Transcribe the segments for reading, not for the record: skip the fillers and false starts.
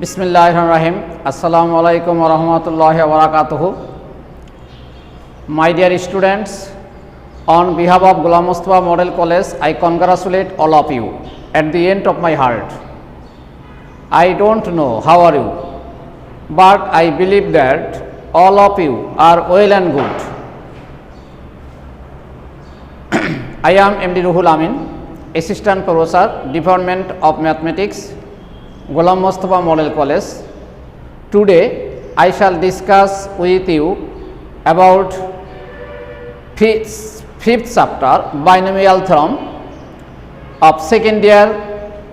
Bismillahirrahmanirrahim. Assalamu alaikum wa rahmatullahi wa barakatuhu. My dear students, on behalf of Ghulam Mustafa Model College, I congratulate all of you at the end of my heart. I don't know how are you, but I believe that all of you are well and good. I am MD Ruhul Amin, Assistant Professor, Department of Mathematics, Ghulam Mustafa Model College. Today I shall discuss with you about fifth chapter binomial theorem of second year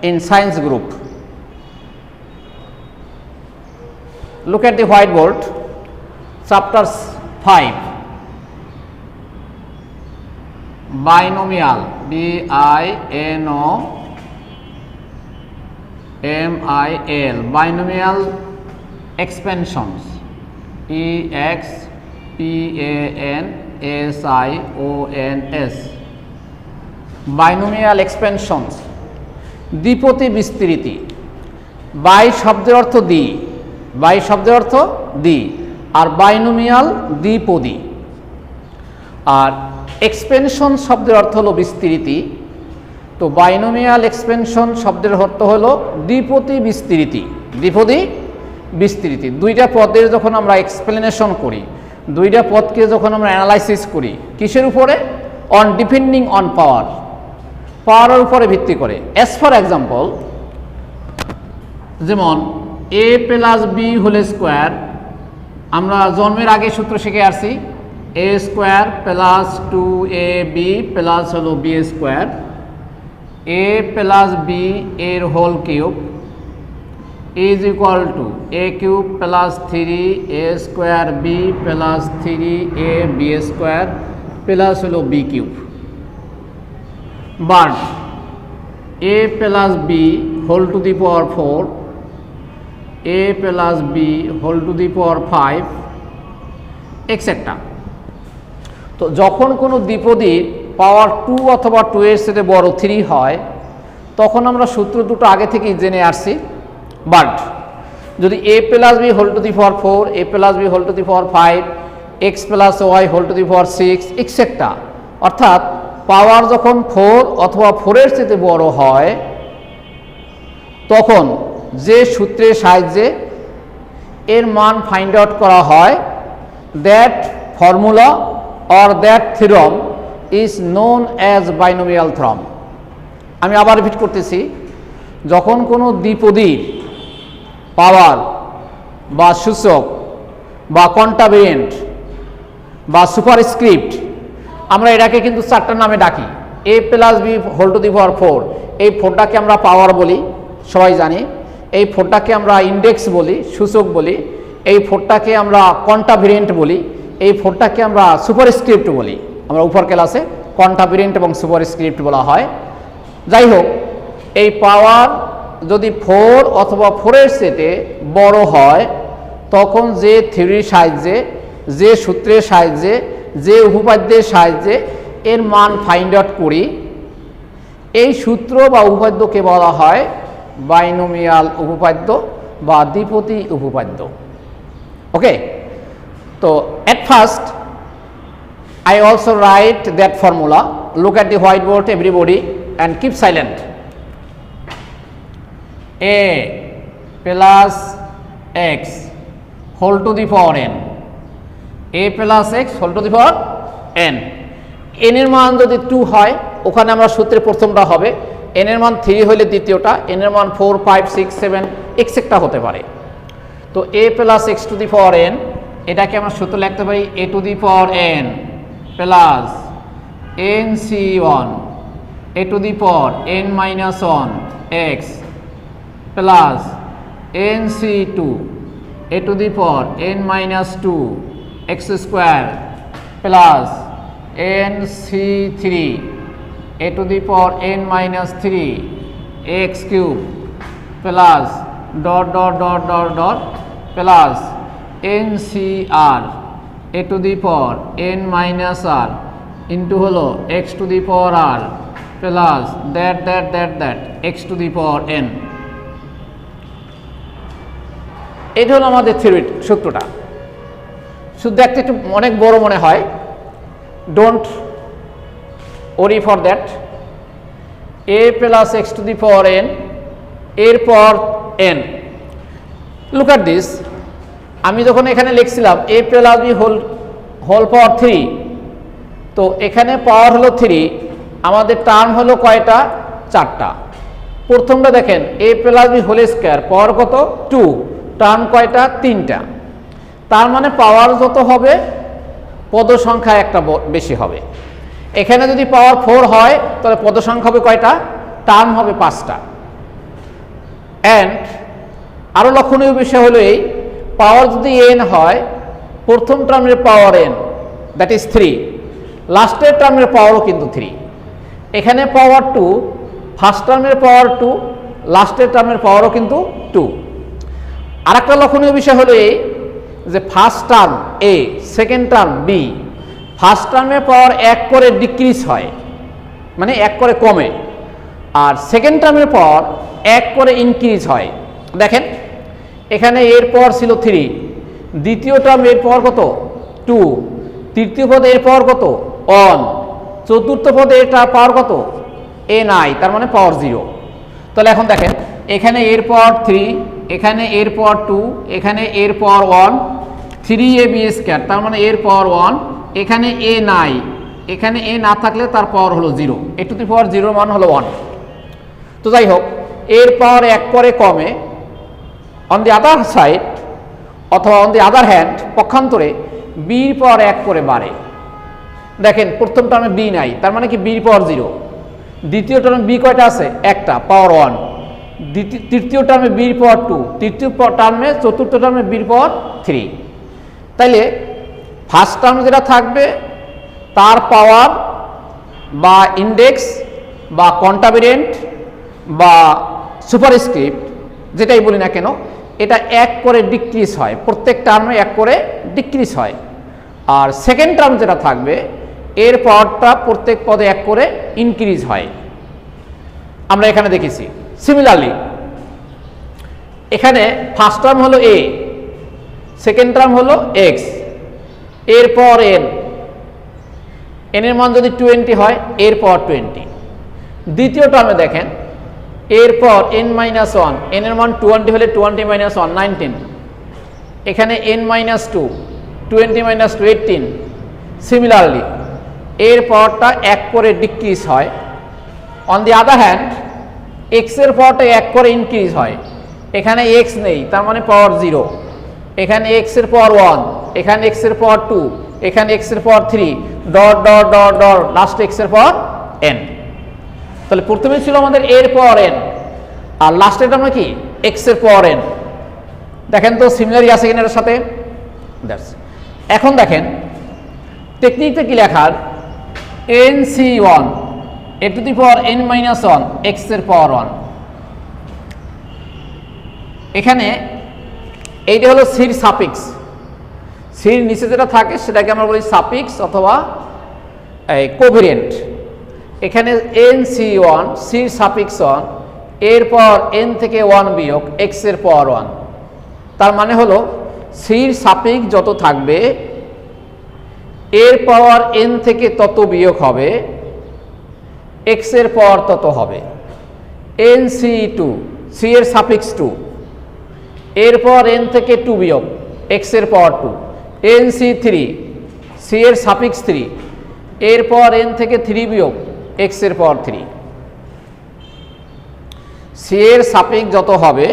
in science group. Look at the whiteboard. Chapter 5, binomial, B-I-N-O-M-I-L, binomial expansions, E-X-P-A-N-S-I-O-N-S, binomial expansions, দ্বিপদী বিস্তৃতি। By শব্দের অর্থ দ্বি, by শব্দের অর্থ দ্বি, আর binomial দ্বিপদী। আর expansion শব্দের অর্থ হলো বিস্তৃতি। তো বাইনোমিয়াল এক্সপেনশন শব্দের অর্থ হলো দ্বিপদী বিস্তৃতি, দ্বিপদী বিস্তৃতি। দুইটা পদের যখন আমরা এক্সপ্লেনেশন করি, দুইটা পদকে যখন আমরা অ্যানালাইসিস করি, কিসের উপরে? অন ডিপেন্ডিং অন পাওয়ার, পাওয়ারের উপরে ভিত্তি করে। অ্যাজ ফর এক্সাম্পল, যেমন a plus b whole square, আমরা জন্মের আগে সূত্র শিখে আসছি, a square plus 2ab plus হলো b square, a plus b এর whole cube is equal to a cube plus 3a square b plus 3ab square plus হলো b cube. But a plus b whole to the power 4, a plus b whole to the power 5 etc. তো যখন কোনো দ্বিপদীর পাওয়ার 2 অথবা 2 এর সাথে বড় 3 হয়, তখন আমরা সূত্র দুটো আগে থেকেই জেনে আসছি। বাট যদি a plus b whole to the power 4, a plus b whole to the power 5, x plus y whole to the power 6 etc. অর্থাৎ পাওয়ার যখন 4 অথবা 4 এর সাথে বড় হয়, তখন যে সূত্রের সাহায্যে এর মান ফাইন্ড আউট করা হয়, that formula or that theorem is known as binomial theorem. আমি আবার রিপিট করতেছি, যখন কোনো দ্বিপদীর পাওয়ার বা সূচক বা কন্টাভেরিয়েন্ট বা সুপারস্ক্রিপ্ট, আমরা এটাকে কিন্তু চারটা নামে ডাকি। A plus b whole to the power 4, এই 4টাকে আমরা পাওয়ার বলি, সবাই জানি। এই 4টাকে আমরা ইন্ডেক্স বলি, সূচক বলি। এই 4টাকে আমরা কন্টাভেরিয়েন্ট বলি। এই 4টাকে আমরা সুপারস্ক্রিপ্ট বলি। আমরা উপর ক্লাসে কন্টাভেরিয়েন্ট এবং সুপারস্ক্রিপ্ট বলা হয়। যাই হোক, এই পাওয়ার যদি 4 অথবা 4 এর চেয়ে বড় হয়, তখন যে থিওরির সাহায্যে, যে সূত্রের সাহায্যে, যে উপপাদ্যের সাহায্যে এর মান ফাইন্ড আউট করি, এই সূত্র বা উপপাদ্যকে বলা হয় বাইনোমিয়াল উপপাদ্য বা দ্বিপদী উপপাদ্য। ওকে, তো at first I also write that formula. Look at the whiteboard everybody and keep silent. A plus x whole to the power n, a plus x whole to the power n, n এর মান যদি 2 হয়, ওখানে আমরা সূত্রের প্রথমটা হবে, n এর মান 3 হলে দ্বিতীয়টা, n এর মান 4, 5, 6, 7 etc. হতে পারে। তো a plus x to the power n, এটাকে আমরা সূত্র লিখতে পারি a to the power n plus nc1 a to the power n minus 1 x plus nc2 a to the power n minus 2 x square plus nc3 a to the power n minus 3 x cube plus dot dot dot dot dot plus ncr a to the power n minus r into হলো x to the power r plus that x to the power n. এটা হলো আমাদের theory সূত্রটা। শুধু দেখতে একটু অনেক বড় মনে হয়, don't worry for that. a plus x to the power n, এরপর n। লুক অ্যাট দিস, আমি যখন এখানে লিখছিলাম a plus b whole power 3, তো এখানে পাওয়ার হলো 3, আমাদের টার্ম হলো কয়টা? 4টা। প্রথমটা দেখেন a plus b whole square, power কত? 2, টার্ম কয়টা? 3টা। তার মানে পাওয়ার যত হবে পদ সংখ্যা একটা বেশি হবে। এখানে যদি পাওয়ার 4 হয় তাহলে পদ সংখ্যা হবে কয়টা? টার্ম হবে 5টা। অ্যান্ড আরও লক্ষণীয় বিষয় হলো এই, পাওয়ার যদি n হয়, প্রথম টার্মের পাওয়ার n, দ্যাট ইজ 3, লাস্টের টার্মের পাওয়ারও কিন্তু 3। এখানে পাওয়ার 2, ফার্স্ট টার্মের পাওয়ার 2, লাস্টের টার্মের পাওয়ারও কিন্তু 2। আর একটা লক্ষণীয় বিষয় হলো এই যে first term a, second term b, first টার্মের পাওয়ার 1 করে ডিক্রিজ হয়, মানে 1 করে কমে, আর সেকেন্ড টার্মের পাওয়ার 1 করে ইনক্রিজ হয়। দেখেন এখানে এর পাওয়ার ছিল 3, দ্বিতীয় টার্ম এর পাওয়ার কত? 2, তৃতীয় পদে এর পাওয়ার কত? 1, চতুর্থ পদে এটা পাওয়ার কত? নাই, তার মানে পাওয়ার 0। তাহলে এখন দেখেন এখানে এর পাওয়ার 3, এখানে এর পাওয়ার 2, এখানে এর পাওয়ার 1, 3ab স্কয়ার, তার মানে এর পাওয়ার 1, এখানে a নাই, এখানে a না থাকলে তার পাওয়ার হলো 0, a টু দি পাওয়ার 0 মান হলো 1। তো যাই হোক, এর পাওয়ার 1 করে কমে, অন দি আদার সাইড অথবা অন দি আদার হ্যান্ড পক্ষান্তরে বির পাওয়ার 1 করে বাড়ে। দেখেন প্রথম টার্মে বি নাই, তার মানে কি বির পাওয়ার 0, দ্বিতীয় টার্মে বি কয়টা আছে? একটা, পাওয়ার 1, তৃতীয় টার্মে বির পাওয়ার 2, তৃতীয় টার্মে চতুর্থ টার্মে বির পাওয়ার 3। তাইলে ফার্স্ট টার্ম যেটা থাকবে তার পাওয়ার বা ইন্ডেক্স বা কন্টাবিরেন্ট বা সুপারস্ক্রিপ্ট যেটাই বলি না কেন, এটা 1 করে ডিক্রিজ হয়, প্রত্যেক টার্মে 1 করে ডিক্রিজ হয়। আর সেকেন্ড টার্ম যেটা থাকবে এর পাওয়ারটা প্রত্যেক পদে 1 করে ইনক্রিজ হয়, আমরা এখানে দেখেছি। সিমিলারলি এখানে ফার্স্ট টার্ম হলো a, সেকেন্ড টার্ম হলো x, এর পাওয়ার n, n এর মান যদি 20 হয় এর পাওয়ার 20। দ্বিতীয় টার্মে দেখেন এর পাওয়ার n মাইনাস 1, n এর মান 20 হলে 20 মাইনাস 1 19, এখানে n মাইনাস 2, 20 মাইনাস 2 18। সিমিলারলি এর পাওয়ারটা 1 করে ডিক্রিজ হয়। On the other hand x এর পাওয়ারটা 1 করে ইনক্রিজ হয়, এখানে x নেই, তার মানে পাওয়ার 0, এখানে x এর পাওয়ার 1, এখানে x এর পাওয়ার 2, এখানে x এর পাওয়ার 3, dot dot dot dot, last x এর পাওয়ার n। তাহলে প্রথমে ছিল আমাদের এর পাওয়ার n, আর লাস্টের আমরা কি? x এর পাওয়ার n। দেখেন তো সিমিলারই আছে কিনা এর সাথে। এখন দেখেন টেকনিকটা কি লেখার, nc1 a to the power n minus 1 x এর পাওয়ার 1। এখানে এইটা হলো সির সাফিক্স, সির নিচে যেটা থাকে সেটাকে আমরা বলি সাফিক্স অথবা কোভেরিয়েন্ট। এখানে nc1 সির সাফিক্স 1, এর পাওয়ার n থেকে 1 বিয়োগ x এর পাওয়ার 1। তার মানে হলো সির সাফিক্স যত থাকবে এর পাওয়ার n থেকে তত বিয়োগ হবে, x এর পাওয়ার তত হবে। nc2 সি এর সাফিক্স 2, এর পাওয়ার n থেকে 2 বিয়োগ x এর পাওয়ার 2। nc3 সি এর সাফিক্স 3, এর পাওয়ার n থেকে 3 বিয়োগ x এর পাওয়ার 3। সি এর সাফিক্স যত হবে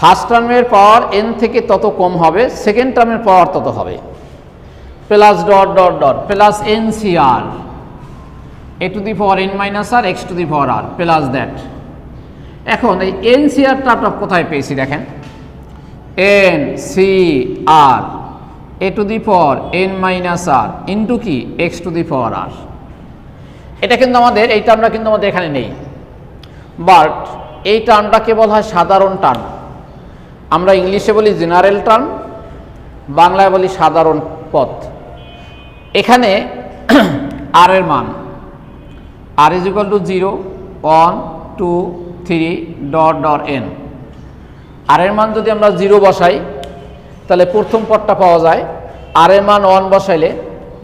ফার্স্ট টার্মের পাওয়ার n থেকে তত কম হবে, সেকেন্ড টার্মের পাওয়ার তত হবে, plus dot dot dot plus ncr a to the power n minus r x to the power r plus that. এখন এই ncr টার্মটা কোথায় পেয়েছি দেখেন, ncr a to the power n minus r into কি x to the power r। এটা কিন্তু আমাদের এই টার্মটা কিন্তু আমাদের এখানে নেই, বাট এই টার্মটাকে বলা হয় সাধারণ টার্ম। আমরা ইংলিশে বলি জেনারেল টার্ম, বাংলায় বলি সাধারণ পদ। এখানে r এর মান r is equal to 0 1 2 3 dot dot n, আর এর মান যদি আমরা 0 বসাই তাহলে প্রথম পদটা পাওয়া যায়, আর এর মান 1 বসাইলে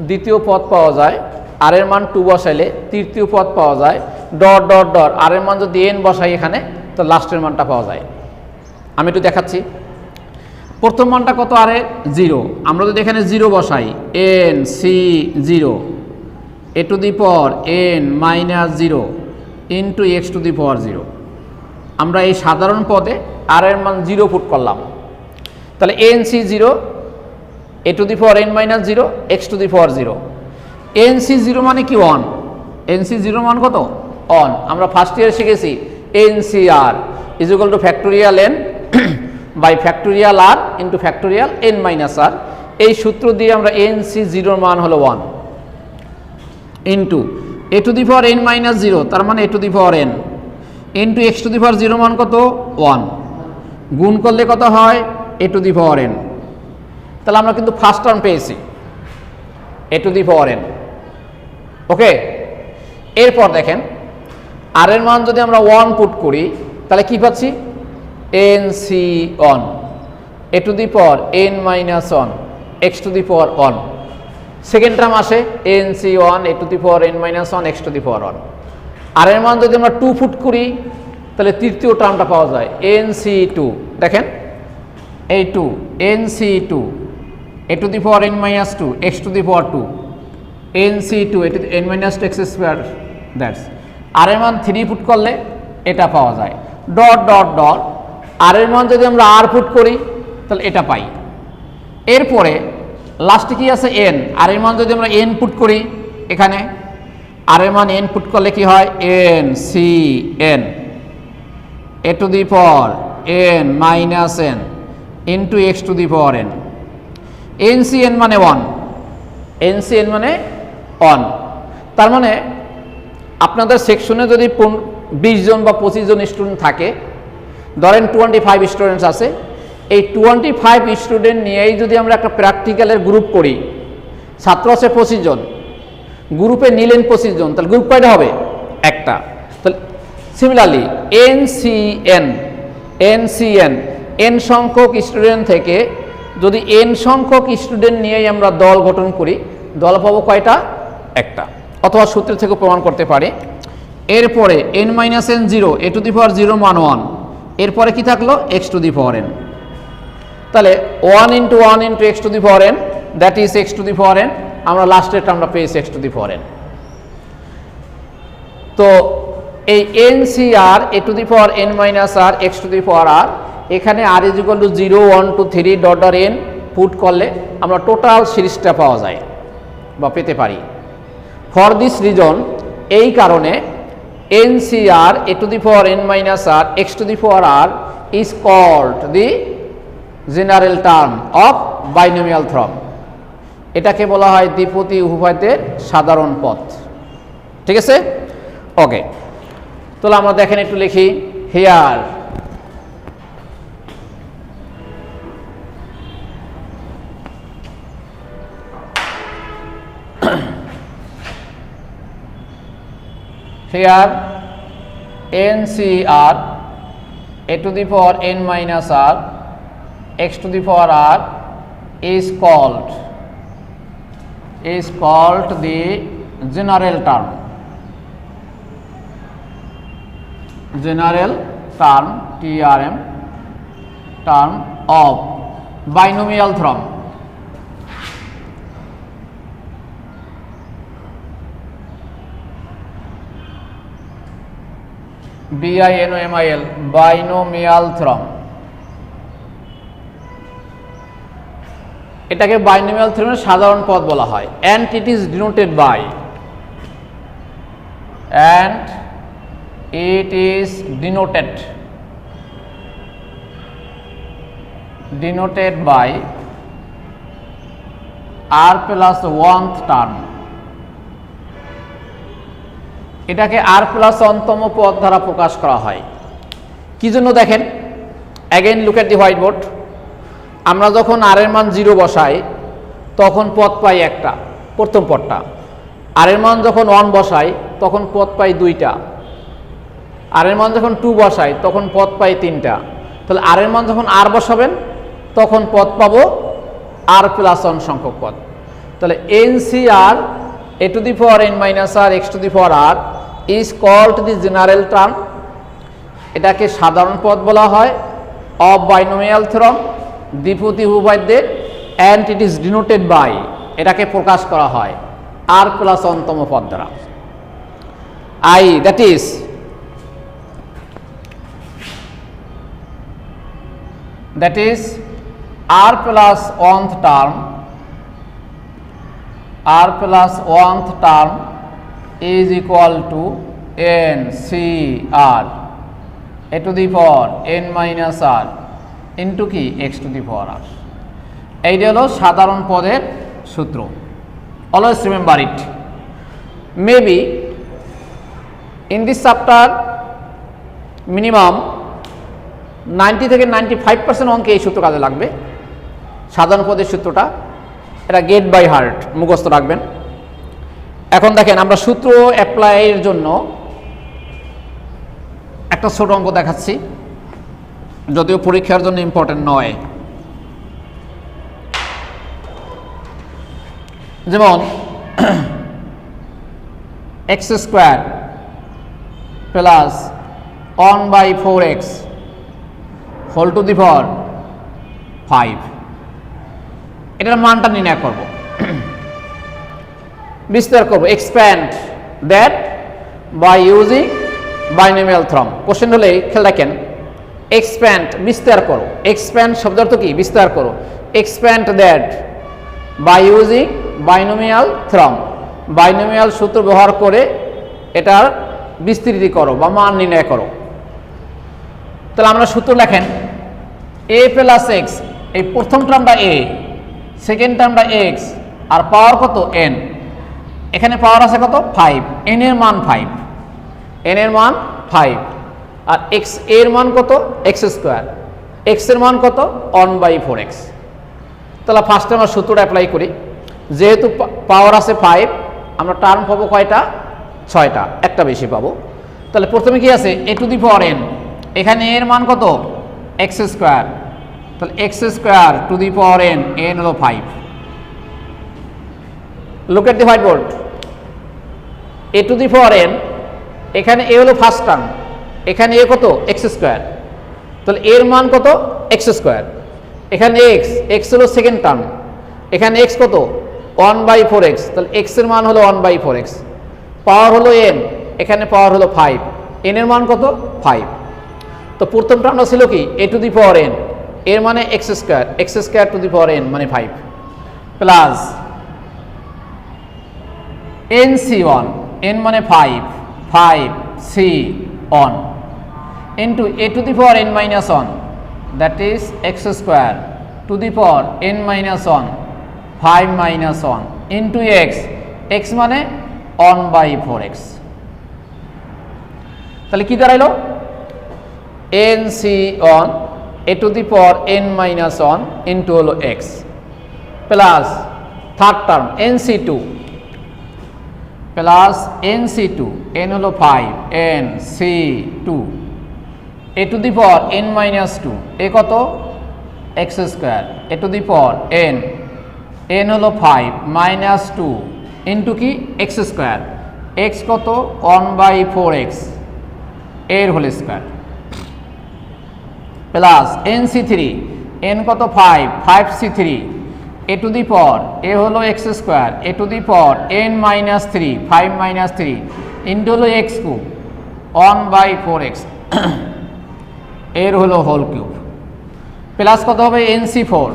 দ্বিতীয় পদ পাওয়া যায়, আর এর মান 2 বসাইলে তৃতীয় পদ পাওয়া যায়, ডট ডট ডট আর এর মান যদি n বসাই এখানে তো লাস্টের মানটা পাওয়া যায়। আমি একটু দেখাচ্ছি। প্রথম মানটা কত, আর এর 0, আমরা যদি এখানে 0 বসাই n c 0 a to the power n minus 0 into x to the power 0, আমরা এই সাধারণ পদে আর এর মান 0 পুট করলাম, তাহলে n c 0 a to the power n minus 0 x to the power 0, n c 0 মানে কি 1, n c 0 মান কত 1। আমরা ফার্স্ট ইয়ার শিখেছি n c r is equal to factorial n by factorial r into factorial n minus r, এই সূত্র দিয়ে আমরা n c 0 মান হলো 1 into a to the power n minus 0 তার মানে a to the power n into x to the power 0 মান কত 1, গুণ করলে কত হয় a to the power n, তাহলে আমরা কিন্তু ফার্স্ট টার্ম পেয়েছি a to the power n। Okay, এরপর দেখেন আর এর মান যদি আমরা 1 পুট করি তাহলে কি পাচ্ছি n c 1 a to the power n minus 1 x to the power 1, second term আসে n c 1 a to the power n minus 1 x to the power 1, আর এর মান যদি আমরা 2 পুট করি তাহলে তৃতীয় টার্মটা পাওয়া যায় n c 2, দেখেন এই 2 n c 2 a to the power n minus 2 x to the power 2 n c 2 a to the n minus 2 x square, that's আর এর মান 3 পুট করলে এটা পাওয়া যায়, ডট ডট ডট আর এর মান যদি আমরা r পুট করি তাহলে এটা পাই। এরপরে লাস্টে কি আছে n, আর এর মান যদি আমরা n পুট করি এখানে আর এর মান n পুট করলে কি হয় n c n a to the power n minus n into x to the power n, n c n মানে 1, n c n মানে 1, তার মানে আপনাদের সেকশনে যদি 20 জন বা 25 জন স্টুডেন্ট থাকে, ধরেন 25 স্টুডেন্টস আছে, এই 25 স্টুডেন্ট নিয়েই যদি আমরা একটা প্র্যাকটিক্যালের গ্রুপ করি, ছাত্র আছে 25 জন, গ্রুপে নিলেন 25 জন, তাহলে গ্রুপ কয়টা হবে একটা। তাহলে সিমিলারলি NCN n সংখ্যক স্টুডেন্ট থেকে যদি n সংখ্যক স্টুডেন্ট নিয়েই আমরা দল গঠন করি, দল পাবো কয়টা একটা, অথবা সূত্র থেকে প্রমাণ করতে পারি। এরপরে n minus n 0 a to the power 0 মান 1, এরপরে কি থাকলো x to the power n, তাহলে 1 into 1 into x to the power n that is x to the power n, আমরা লাস্টের টার্মটা পেয়েছি x to the power n। তো এই NCR a to the power n minus r x to the power r, এখানে r is equal to 0 1 2 3 dot dot n put করলে আমরা total সিরিজটা পাওয়া যায় বা পেতে পারি। ফর দিস রিজন, এই কারণে NCR a to the power n minus r x to the power r is called the general term of binomial theorem, এটাকে বলা হয় দ্বিপদী উপপাদ্যের সাধারণ পদ। ঠিক আছে, ওকে, তাহলে আমরা দেখেন একটু লিখি here here NCR a to the power n minus r x to the power r is called the general term TRM term of binomial theorem. BINOMIAL binomial theorem, এটাকে বাইনোমিয়াল থিওরেমের সাধারণ পদ বলা হয়, and it is denoted by r plus 1th term, এটাকে r plus 1তম পদ দ্বারা প্রকাশ করা হয়। কি জন্য দেখেন, again look at the white board, আমরা যখন r এর মান 0 বসাই তখন পদ পাই একটা, প্রথম পদটা, r এর মান যখন 1 বসাই তখন পদ পাই দুইটা, r এর মান যখন 2 বসাই তখন পদ পাই তিনটা, তাহলে আর এর মান যখন আর বসাবেন তখন পদ পাবো আর প্লাস 1 সংখ্যক পদ। তাহলে NCR a to the power n minus r x to the power r is called the general term, এটাকে সাধারণ পদ বলা হয় অফ বাইনোমিয়াল থিওরাম, দ্বিপদী উপপাদ্যের, and it is denoted by, এটাকে প্রকাশ করা হয় আর প্লাস 1 তম পদ দ্বারা। I, that is r plus 1th term, r plus 1th term is equal to NCR a to the power n minus r into কি x to the power r। এইটা হলো সাধারণ পদের সূত্র। Always remember it. Maybe in this chapter minimum 90 থেকে 95% অঙ্কে এই সূত্র কাজে লাগবে। সাধারণ পদের সূত্রটা এটা গেট বাই হার্ট মুখস্থ রাখবেন। এখন দেখেন আমরা সূত্র অ্যাপ্লাইয়ের জন্য একটা ছোট অঙ্ক দেখাচ্ছি, যদিও পরীক্ষার জন্য ইম্পর্টেন্ট নয়। যেমন x square plus 1/4x whole to the power 5, এটার মানটা নির্ণয় করব, বিস্তার করব, expand that by using binomial theorem. Question হলে খেয়াল রাখেন, এক্সপ্যান্ড বিস্তার করো, এক্সপ্যান্ড শব্দ অর্থ কি বিস্তার করো, expand that by using binomial theorem, binomial সূত্র ব্যবহার করে এটার বিস্তৃতি করো বা মান নির্ণয় করো। তাহলে আমরা সূত্র লেখেন a প্লাস এক্স, এই প্রথম টার্মটা a, সেকেন্ড টার্মটা x, আর পাওয়ার কত n, এখানে পাওয়ার আছে কত 5, n এর মান 5, n এর মান 5, আর x এর মান কত x স্কোয়ার, x এর মান কত 1/4x। তাহলে ফার্স্টে আমরা সূত্রটা অ্যাপ্লাই করি। যেহেতু পাওয়ার আছে 5, আমরা টার্ম পাবো কয়টা 6টা, একটা বেশি পাবো। তাহলে প্রথমে কি আছে a to the power n, এখানে এর মান কত x স্কোয়ার, তাহলে x square two the power n, n হলো 5। Look at the white board, a to the power n, এখানে a হলো ফার্স্ট টার্ম, এখানে a কত x স্কোয়ার, তাহলে এর মান কত x স্কোয়ার, এখানে x হলো সেকেন্ড টার্ম, এখানে x কত 1/4x, তাহলে x এর মান হলো 1/4x, পাওয়ার হলো n, এখানে পাওয়ার হলো 5, n এর মান কত 5। তো প্রথম টার্মটা ছিল কি a to the power n, এর মানে x square two the power n মানে 5, প্লাস nc1, n মানে 5, 5c1 into a to the power n minus 1, that is x square to the power n minus 1, 5 minus 1 into x মানে 1/4x। তাহলে কি দাঁড়াইলো nc1 a to the power n minus 1 into হলো x plus third term nc2 plus nc2, n হলো 5, nc2 a to the power n minus 2, এ কত x square a to the power n, n হলো 5 minus 2 into কি x square, x কত 1/4x এর whole square, plus nc3, n কত 5, 5c3 a to the power, a হলো x square a to the power n minus 3, 5 minus 3 into হলো x cube 1/4x এর হলো whole cube, plus কত হবে nc4,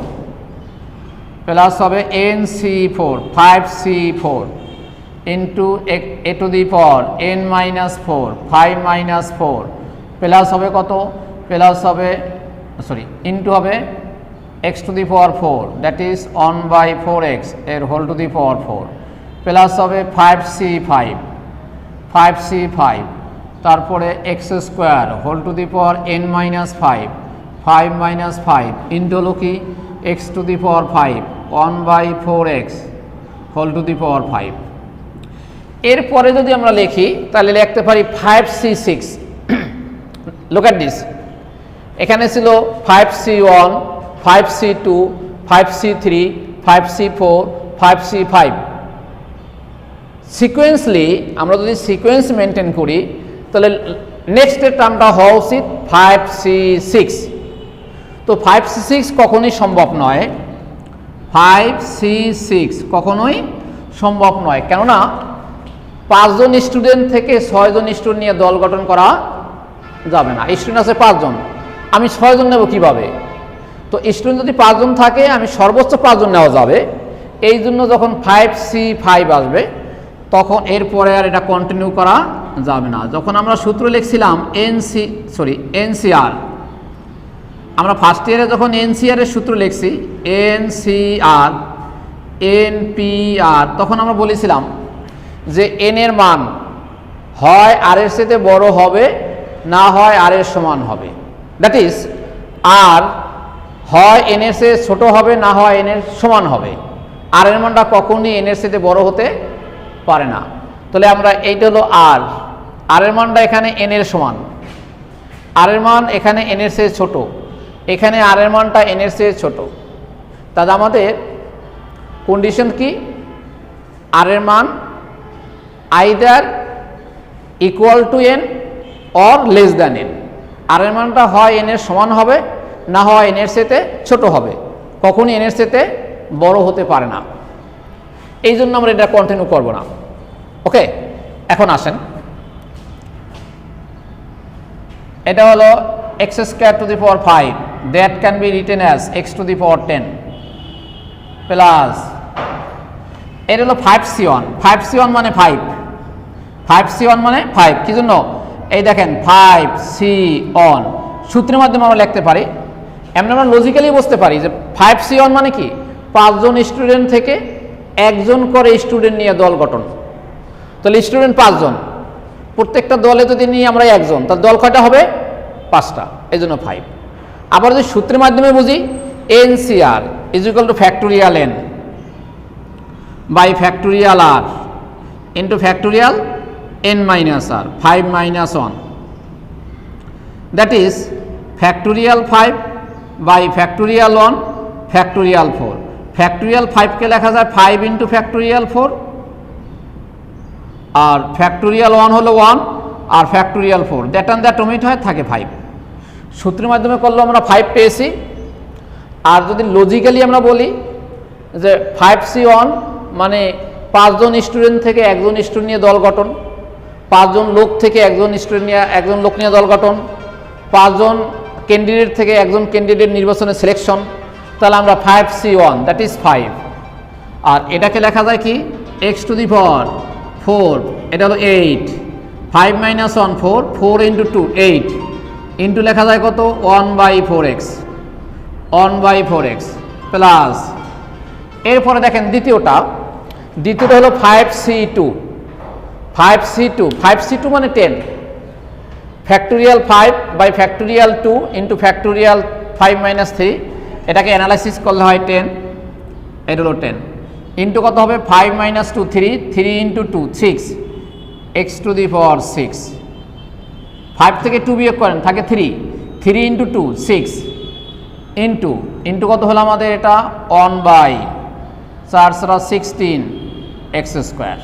plus হবে nc4 5c4 into a to the power n minus 4, 5 minus 4 plus হবে কত, plus হবে সরি ইন্টু হবে x to the power 4, that is 1/4x এর whole to the power 4 plus হবে 5c5 তারপরে x square whole to the power n minus 5, 5 minus 5 into হলো কি x to the power 5, 1/4x whole to the power 5। এরপরে যদি আমরা লিখি তাহলে লিখতে পারি 5c6, look at this, এখানে ছিল 5C1, 5C2, 5C3, 5C4, 5C5। Sequentially আমরা যদি সিকোয়েন্স মেনটেন করি তাহলে নেক্সটের টার্মটা হওয়া উচিত 5C6। তো 5C6 কখনোই সম্ভব নয়, 5C6 কখনোই সম্ভব নয়, কেননা 5 জন স্টুডেন্ট থেকে 6 জন স্টুডেন্ট নিয়ে দল গঠন করা যাবে না। স্টুডেন্ট আছে 5 জন, আমি 6 জন নেব কিভাবে? তো স্টুডেন্ট যদি 5 জন থাকে আমি সর্বোচ্চ 5 জন নেওয়া যাবে। এই জন্য যখন 5C5 আসবে তখন এরপরে আর এটা কন্টিনিউ করা যাবে না। যখন আমরা সূত্র লিখছিলাম এনসিআর, আমরা ফার্স্ট ইয়ারে যখন এনসিআর এর সূত্র লিখছি এনসিআর এনপিআর, তখন আমরা বলেছিলাম যে এন এর মান হয় আর এর সাথে বড় হবে, না হয় আর এর সমান হবে। দ্যাট ইজ আর হয় এন এর চেয়ে ছোট হবে, না হয় এন এর সমান হবে। আর এর মানটা কখনই এন এর সাথে বড় হতে পারে না। তাহলে আমরা এইটা হলো আর এর মানটা এখানে এন এর সমান, আর এর মান এখানে এন এর চেয়ে ছোট, এখানে আর এর মানটা এন এর চেয়ে ছোট। তাহলে আমাদের কন্ডিশন কি? আর এর মান either equal to n or less than n. আর এর মানটা হয় এন এর সমান হবে, না হয় এন এর চেয়ে ছোট হবে, কখনই এন এর চেয়ে বড় হতে পারে না। এই জন্য আমরা এটা কন্টিনিউ করব না। ওকে, এখন আসেন, এটা হলো x square to the power 5 that can be written as x to the power 10 plus এটা হলো 5C1। 5C1 মানে 5, 5C1 মানে 5। কি জন্য? এই দেখেন 5C1 সূত্রের মাধ্যমে আমরা লিখতে পারি, এমনি আমরা লজিক্যালি বুঝতে পারি যে 5C1 মানে কি 5 জন স্টুডেন্ট থেকে একজন করে স্টুডেন্ট নিয়ে দল গঠন। তাহলে স্টুডেন্ট 5 জন, প্রত্যেকটা দলে যদি নিয়ে আমরা একজন, তার দল কয়টা হবে? 5টা, এই জন্য 5। আবার যদি সূত্রের মাধ্যমে বুঝি nCr is equal to factorial n by factorial r into factorial n minus r 5 minus 1, that is factorial 5 by factorial 1 factorial 4। Factorial 5কে লেখা যায় 5 ইন্টু ফ্যাক্টোরিয়াল 4, আর ফ্যাক্টোরিয়াল 1 হলো 1 আর factorial 4 that and that omit হয়, থাকে 5। সূত্রের মাধ্যমে করলে আমরা 5 পেয়েছি। আর যদি লজিক্যালি আমরা বলি যে 5C1 মানে 5 জন স্টুডেন্ট থেকে একজন স্টুডেন্ট নিয়ে দল গঠন, 5 জন লোক থেকে একজন স্টুডেন্ট নিয়ে একজন লোক নিয়ে দল গঠন, 5 জন ক্যান্ডিডেট থেকে একজন ক্যান্ডিডেট নির্বাচনের সিলেকশন, তাহলে আমরা 5C1 দ্যাট ইজ 5। আর এটাকে লেখা যায় কি x টু দি পাওয়ার 4, এটা হলো 8, 5 মাইনাস 1 4, 4 ইন্টু 2 8, ইন্টু লেখা যায় কত 1/4x, 1/4x প্লাস এরপরে দেখেন দ্বিতীয়টা হলো 5C2, 5C2 মানে 10 factorial 5 by factorial 2 into factorial 5 minus 3, এটাকে অ্যানালাইসিস করলে হয় 10, এটা হলো 10 ইন্টু কত হবে 5 minus 2 3 into 2 6 x to the power 6। 5 থেকে 2 বিয়োগ করেন থাকে 3 ইন্টু 2 6 ইন্টু কত হলো আমাদের এটা 1/416 x স্কোয়ার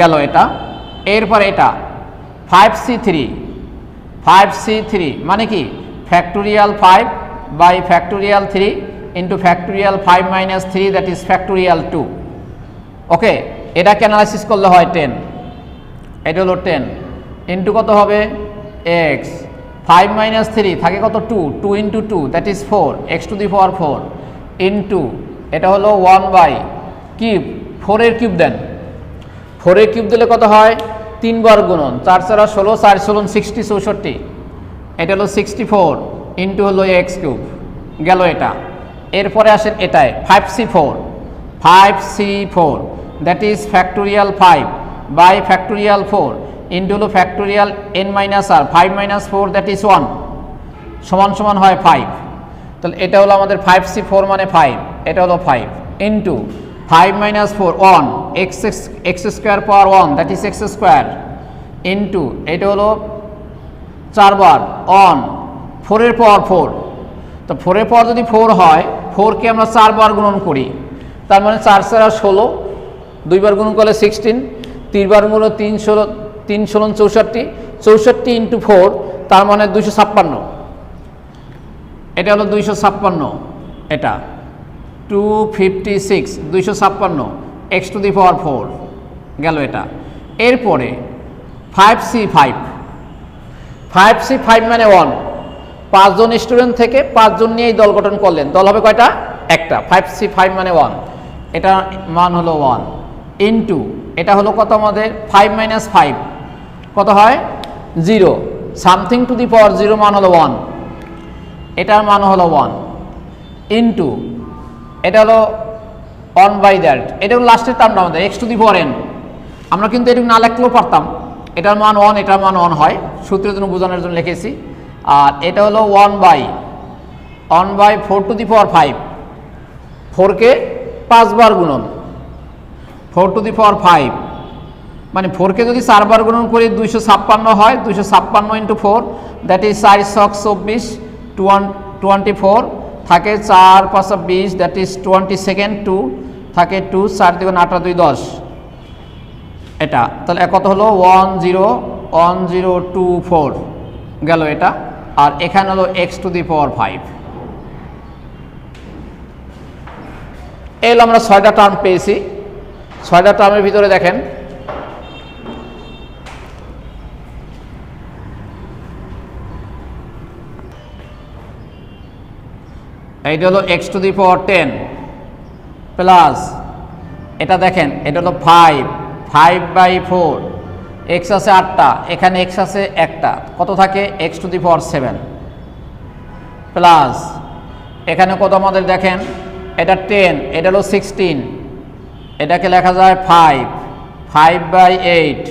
গেল এটা। এরপর এটা 5C3 মানে কি factorial 5 by factorial 3 into factorial 5 minus 3 that is factorial 2। Okay, এটাকে অ্যানালাইসিস করলে হয় 10, এটা হলো 10 ইন্টু কত হবে x 5 মাইনাস 3 থাকে কত 2 into 2 that is 4 x to the power 4 into এটা হলো 1/কিউব 4 এর কিউব দেন, 4 এর কিউব দিলে কত হয় 3 বার গুণন 4 4 16 4 16 60 64, এটা হলো 64 ইন্টু হলো x কিউব গেল এটা। এরপরে আসেন এটায় 5C4 that is factorial 5 by factorial 4 into হলো factorial n minus r 5 minus 4 that is 1 সমান হয় 5। তাহলে এটা হলো আমাদের 5C4 মানে 5, এটা হলো 5 into 5 minus 4 1 x square power 1 that is x square into এটা হলো 4 অন, 4 এর পাওয়ার 4, তো 4 এর পাওয়ার যদি 4 হয়, 4 কে আমরা 4 বার গুণন করি, তার মানে 4 4 16, 2 বার গুণন করলে 16, 3 বার গুণ 3 16, 3 16 64, 64 ইন্টু 4, তার মানে 256, এটা হলো 256, এটা 256, 256 x টু দি পাওয়ার 4 গেল এটা। এরপরে 5c5, 5c5 মানে 1, 5 জন স্টুডেন্ট থেকে 5 জন নিয়ে এই দল গঠন করলেন, দল হবে কয়টা? একটা। 5c5 মানে 1, এটা মান হলো 1 ইন্টু, এটা হলো কত আমাদের 5 মাইনাস 5 কত হয় 0, সামথিং টু দি পাওয়ার 0 মান হলো 1, এটার মান হলো 1 ইন্টু, এটা হলো 1 বাই দ্যাট, এটা হলো লাস্টের টার্মটা আমাদের x to the power n। আমরা কিন্তু এটুকু না লিখলেও পারতাম, এটার মান 1, এটার মান 1 হয়, সূত্রের জন্য বোঝানোর জন্য লিখেছি। আর এটা হলো 1 বাই 4 টু দি পাওয়ার 5, 4 কে 5 বার গুণন, 4 টু দি পাওয়ার 5 মানে 4 কে যদি 4 বার গুণন করি 256 হয়, 256 ইন্টু 4 দ্যাট ইজ 4 ছক 24, 24 থাকে 4 5 20 দ্যাট ইজ 22 2 থাকে 2, 4 2 8 2 10, এটা তাহলে কত হলো 101024 গেল এটা। আর এখানে হলো x টু দি পাওয়ার 5। এলো আমরা 6টা টার্ম পেয়েছি। 6টা টার্মের ভিতরে দেখেন এইটা হলো x to the power 10 plus এটা দেখেন এটা হলো 5 বাই 4, x আছে 8টা, এখানে x আছে একটা, কত থাকে x to the power 7 plus এখানে কত আমাদের দেখেন এটা 10, এটা হলো 16, এটাকে লেখা যায় 5 বাই 8,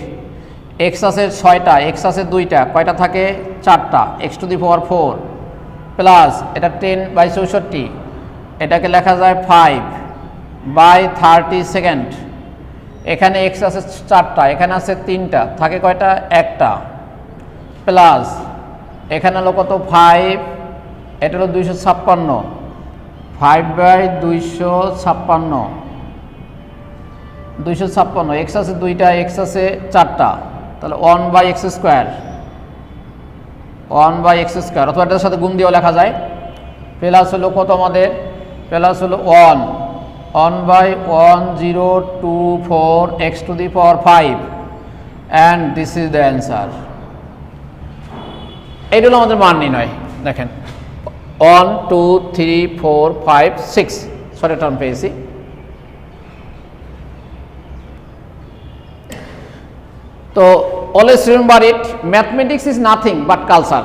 x আছে 6টা, x আছে 2টা, কয়টা থাকে 4টা, x to the power 4 plus এটা 10 বাই 64, এটাকে লেখা যায় 5 বাই 32, এখানে x আছে 4টা, এখানে আছে 3টা, থাকে কয়টা একটা, প্লাস এখানে হলো কত 5, এটা হলো 256, 5 বাই 256, x আছে 2টা, x আছে 4টা, তাহলে 1 by x square, 1 by x square, অথবা এটার সাথে গুণ দিয়েও লেখা যায়। প্লাস হলো কত আমাদের, প্লাস হলো 1 by 1024 x to the power 5 and this is the answer. এইটা হলো আমাদের মান নির্ণয়। দেখেন 1 2 3 4 5 6 6টা টার্ম পেয়েছি। তো always remember it, mathematics is nothing but culture.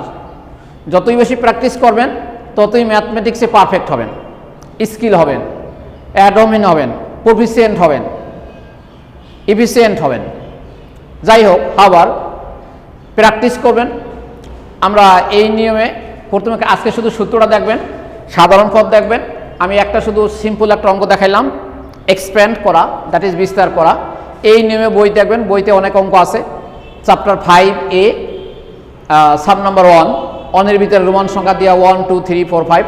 যতই বেশি প্র্যাকটিস করবেন ততই ম্যাথমেটিক্সে পারফেক্ট হবেন, স্কিল হবেন, অ্যাডমিন হবেন, প্রফিসিয়েন্ট হবেন, এফিসিয়েন্ট হবেন। যাই হোক, আবার প্র্যাকটিস করবেন। আমরা এই নিয়মে প্রথমে আজকে শুধু সূত্রটা দেখবেন, সাধারণ পদ দেখবেন। আমি একটা শুধু সিম্পল একটা অঙ্ক দেখাইলাম, এক্সপ্যান্ড করা, দ্যাট ইজ বিস্তার করা। এই নিয়মে বই দেখবেন, বইতে অনেক অঙ্ক আছে। চ্যাপ্টার 5A সাব নাম্বার 1 এর ভিতরে রোমান সংখ্যা দিয়া 1 2 3 4 5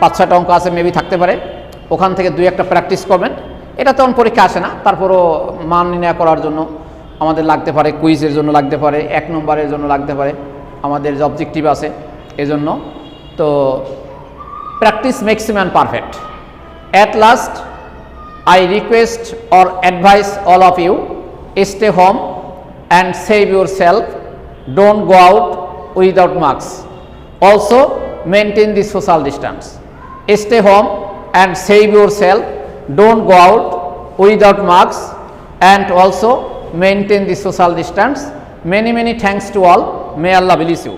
5-6টা অঙ্ক আছে, মেবি থাকতে পারে। ওখান থেকে 2-1টা প্র্যাকটিস করবেন। এটা তেমন পরীক্ষা আসে না, তারপরও মান নির্ণয় করার জন্য আমাদের লাগতে পারে, কুইজের জন্য লাগতে পারে, 1 নম্বরের জন্য লাগতে পারে, আমাদের যে অবজেক্টিভ আছে এজন্য। তো practice makes man perfect. At last I request or advise all of you, stay home and save yourself. Don't go out without masks. Also maintain the social distance. Stay home and save yourself. Don't go out without masks and also maintain the social distance. Many thanks to all. May Allah bless you.